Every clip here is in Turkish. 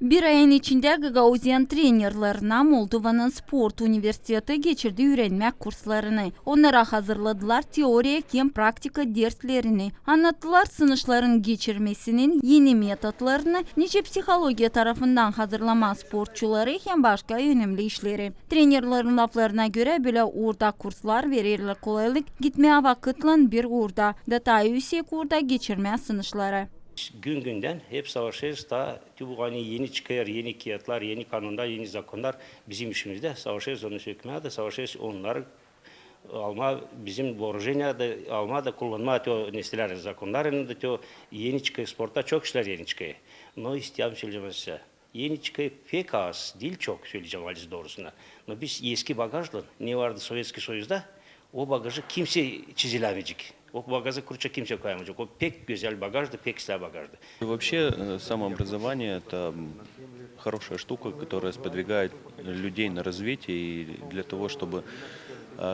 Bir ayın içinde Gagauziyan trenerlarına Moldova'nın sport üniversiteti geçirdi öğrenmek kurslarını. Onlara hazırladılar teorik hem praktika derslerini. Anlattılar sınışların geçirmesinin yeni metotlarını, nice psikoloji tarafından hazırlama sportçuları hem başka önemli işleri. Trenerlerin laflarına göre böyle orada kurslar verirler kolaylık gitmeye vakitlen bir orada. Detayı yüksek orada geçirme sınışları. Gün günden hep savaşıyoruz da bu hani yeni çıkıyor, yeni kağıtlar, yeni kanunlar, yeni zakonlar bizim işimizde. Savaşıyoruz onu sökmeye de savaşıyoruz onları alma bizim borcuyla da alma da kullanma o nesneler zakonlarını da o yeni çıkıyor sportta çok işler yeni çıkıyor. No istiyorum söyleyeceğim size. Yeni çıkıyor pek az, dil çok söyleyeceğim Alice doğrusuna. No biz eski bagajla ne vardı Sovyetski Soyuz'da o bagajı kimse çizilemeyecek. O bagaja kurça kimse koyamayacak. O pek güzel bagажды, pek güzel bagажды. Вообще, самообразование – это хорошая штука, которая сподвигает людей на развитие и для того, чтобы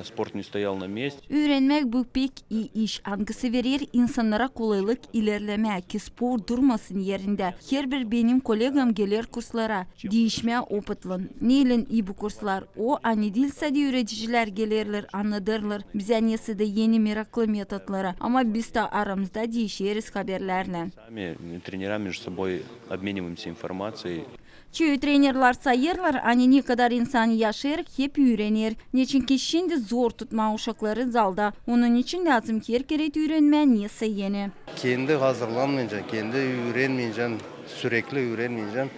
спорт не стоял на месте. Öğrenmek bu pek iyi iş. Angısı verir insanlara kolaylık ilerlemek ki spor durmasın yerinde. Her bir benim kolegam gelir kurslara. Değişmeye opıtlın. Neylin iyi bu kurslar? O ani dilse de öğreticiler gelirler, anladırlar. Bize neyse de yeni meraklı metotlara. Ama biz de aramızda değişiriz haberlerle. Сами тренера между собой обмениваемся информацией. Çünkü trenerler sayırlar, hani ne kadar insan yaşar hep öğrenir. Çünkü şimdi zor tutma uşakları zalda. Onun için lazım ki her kere öğrenme neyse yeni. Kendi hazırlanmayınca, kendi öğrenmeyeceksin, sürekli öğrenmeyeceksin.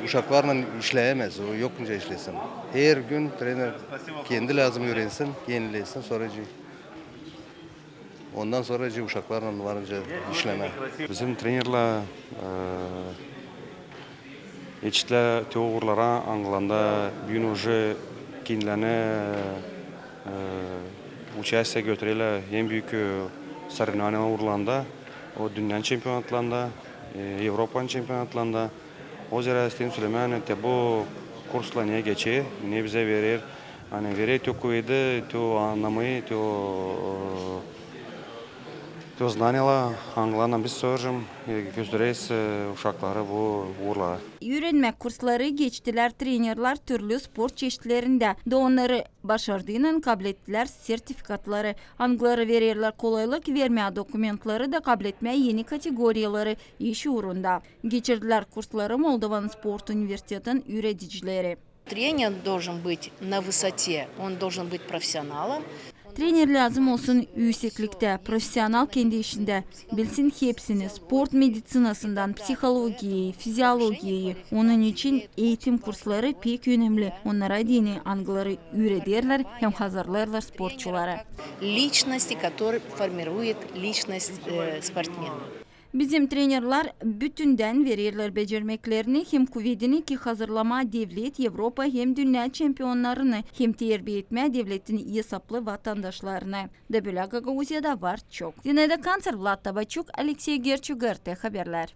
Uşaklarla işleyemez, o yokunca işlesin. Her gün trener kendi lazım öğrensin, yenilesin, sonracı. Ondan sonra uşaklarla varınca işleme. Bizim trenerler eşitler teorilara Anglanda bugün уже kendilerine участие götürüyorlar. En büyük соревнования Urlanda, o dünya şampiyonatlarında, Avrupa şampiyonatlarında. O yüzden istedim söylemeye bu kursla ne geçiyor, ne bize verir. Hani verir çok kuvvetli, çok anlamayı, çok znaniyalar, Anglanda biz soracağım, gösteririz uşakları bu uğurlara. Öğrenmek kursları geçtiler trenerler türlü spor çeşitlerinde. De onları başardığının kabul ettiler sertifikatları. Angları verirler kolaylık vermeye dokumentları da kabul etmeye yeni kategoriyaları iş uğrunda. Geçirdiler kursları Moldova'nın Sport Üniversitesi'nin öğreticileri. Тренер должен быть на высоте, он должен быть профессионалом. Trener lazım olsun yükseklikte, profesyonel kendi işinde. Bilsin hepsini, spor medisinasından psikolojiyi, fizyolojiyi. Onun için eğitim kursları pek önemli. Onlara dini angları öğretirler hem hazırlarlar sporçulara. Личности, который формирует личность спортсмена. Bizim trenerler bütünden verirler becermeklerini hem kuvvetini ki hazırlama devlet, Avrupa hem dünya şampiyonlarını hem terbiye etme devletin hesaplı vatandaşlarını. Da böyle Gagauziyada var çok. Yine de kanser Vlad Tabachuk, Alexey Gerçugar, haberler.